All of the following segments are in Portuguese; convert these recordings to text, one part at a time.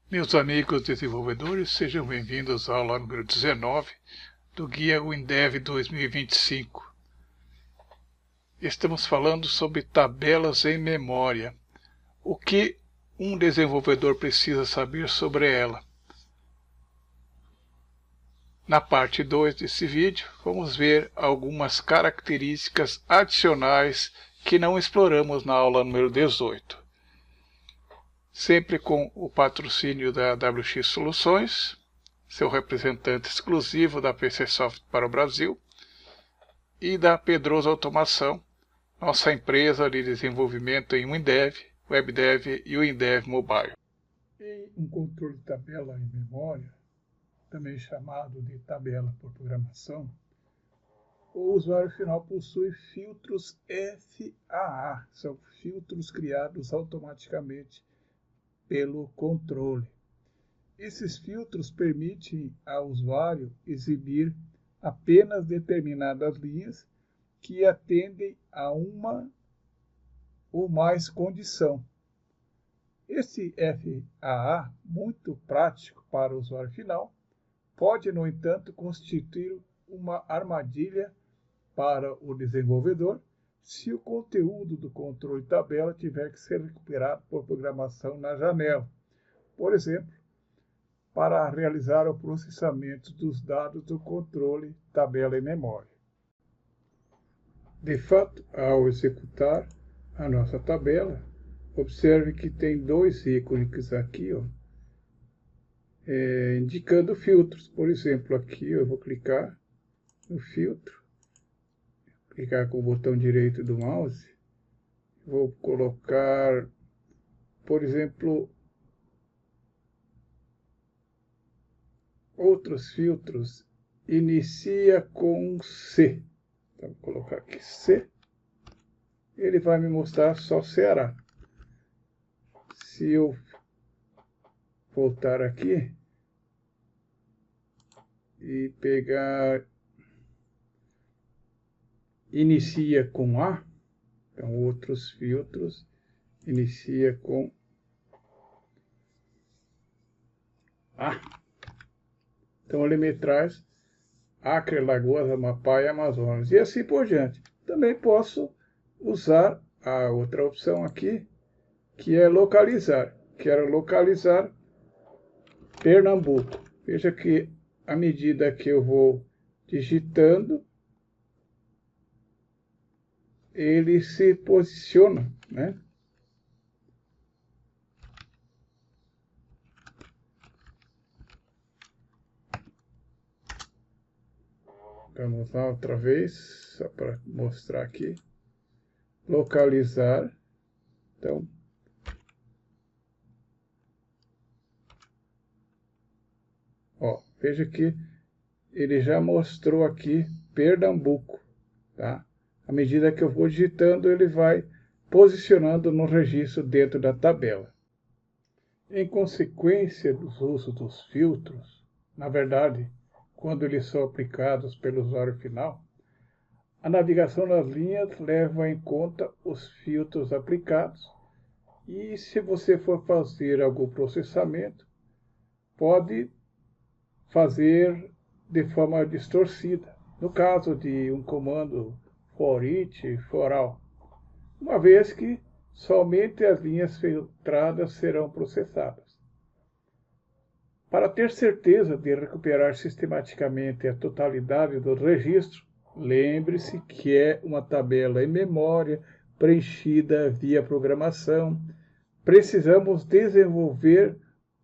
Meus amigos desenvolvedores, sejam bem-vindos à aula número 19 do Guia WinDev 2025. Estamos falando sobre tabelas em memória. O que um desenvolvedor precisa saber sobre ela? Na parte 2 desse vídeo, vamos ver algumas características adicionais que não exploramos na aula número 18. Sempre com o patrocínio da WX Soluções, seu representante exclusivo da PCsoft para o Brasil, e da Pedroso Automação, nossa empresa de desenvolvimento em WinDev, WebDev e WinDev Mobile. Em um controle de tabela em memória, também chamado de tabela por programação, o usuário final possui filtros FAA, são filtros criados automaticamente pelo controle. Esses filtros permitem ao usuário exibir apenas determinadas linhas que atendem a uma ou mais condição. Esse FAA, muito prático para o usuário final, pode, no entanto, constituir uma armadilha para o desenvolvedor se o conteúdo do controle de tabela tiver que ser recuperado por programação na janela. Por exemplo, para realizar o processamento dos dados do controle tabela em memória. De fato, ao executar a nossa tabela, observe que tem dois ícones aqui, indicando filtros. Por exemplo, aqui eu vou clicar no filtro, clicar com o botão direito do mouse, vou colocar, por exemplo, outros filtros, inicia com C. Então, vou colocar aqui C. Ele vai me mostrar só Ceará. Se eu voltar aqui e pegar inicia com A, então outros filtros, inicia com A. Então ele me traz Acre, Alagoas, Amapá e Amazonas, e assim por diante. Também posso usar a outra opção aqui, que é localizar. Quero localizar Pernambuco. Veja que à medida que eu vou digitando, ele se posiciona, né? Vamos lá outra vez, só para mostrar aqui. Localizar. Então, veja que ele já mostrou aqui Pernambuco, tá? À medida que eu vou digitando, ele vai posicionando no registro dentro da tabela. Em consequência do uso dos filtros, na verdade, quando eles são aplicados pelo usuário final, a navegação nas linhas leva em conta os filtros aplicados e, se você for fazer algum processamento, pode fazer de forma distorcida. No caso de um comando for each, for all, uma vez que somente as linhas filtradas serão processadas. Para ter certeza de recuperar sistematicamente a totalidade do registro, lembre-se que é uma tabela em memória preenchida via programação. Precisamos desenvolver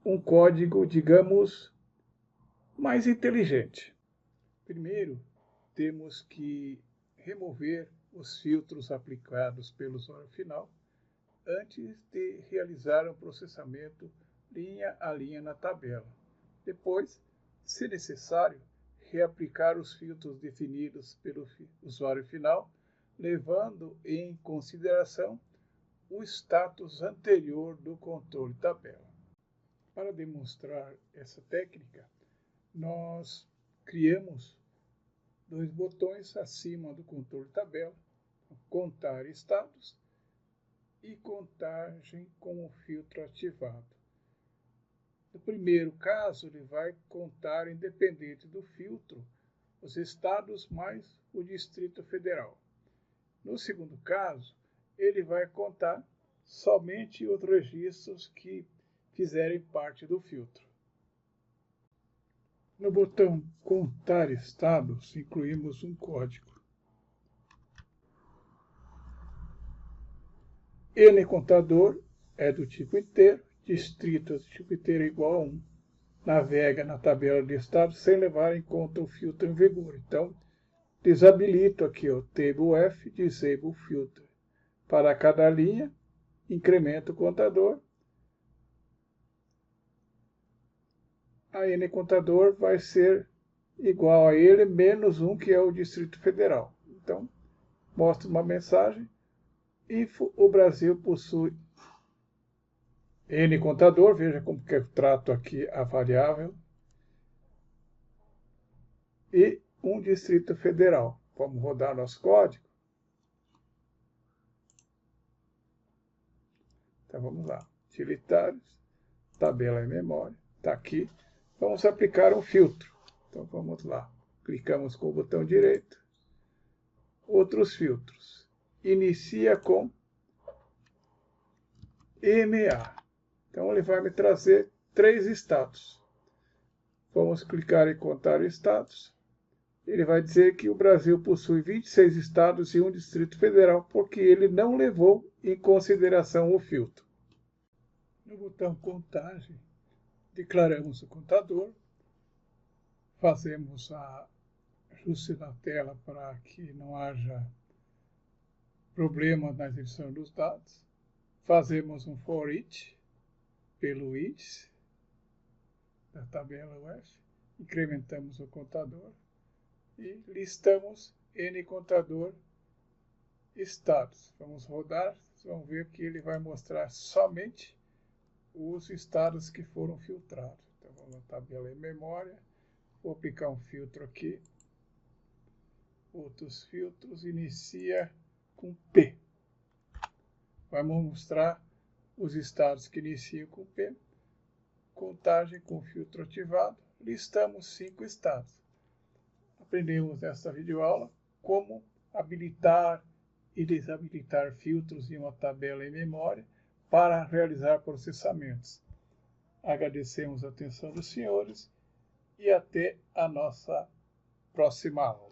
um código, digamos, mais inteligente. Primeiro, temos que remover os filtros aplicados pelo usuário final antes de realizar um processamento linha a linha na tabela. Depois, se necessário, reaplicar os filtros definidos pelo usuário final, levando em consideração o status anterior do controle tabela. Para demonstrar essa técnica, nós criamos dois botões acima do controle tabela, contar estados e contagem com o filtro ativado. No primeiro caso, ele vai contar, independente do filtro, os estados mais o Distrito Federal. No segundo caso, ele vai contar somente os registros que fizerem parte do filtro. No botão Contar Estados, incluímos um código. N contador é do tipo inteiro, distrito é do tipo inteiro igual a 1. Navega na tabela de estados sem levar em conta o filtro em vigor. Então, desabilito aqui o Table F, Disable Filter. Para cada linha, incremento o contador. A N contador vai ser igual a ele menos 1, que é o Distrito Federal. Então, mostra uma mensagem. Info, o Brasil possui N contador, veja como que eu trato aqui a variável, e um Distrito Federal. Vamos rodar nosso código. Então vamos lá. Utilitários, tabela em memória, está aqui. Vamos aplicar um filtro. Então vamos lá. Clicamos com o botão direito. Outros filtros. Inicia com EMA. Então ele vai me trazer 3 estados. Vamos clicar em contar estados. Ele vai dizer que o Brasil possui 26 estados e um Distrito Federal, porque ele não levou em consideração o filtro. No botão Contagem, declaramos o contador, fazemos ajuste na tela para que não haja problema na edição dos dados, fazemos um for each pelo índice da tabela UF, incrementamos o contador e listamos N contador estados. Vamos rodar, vamos ver que ele vai mostrar somente os estados que foram filtrados. Então vamos na tabela em memória, vou aplicar um filtro aqui, outros filtros, inicia com P. Vamos mostrar os estados que iniciam com P, contagem com filtro ativado, listamos 5 estados. Aprendemos nesta videoaula como habilitar e desabilitar filtros em uma tabela em memória para realizar processamentos. Agradecemos a atenção dos senhores e até a nossa próxima aula.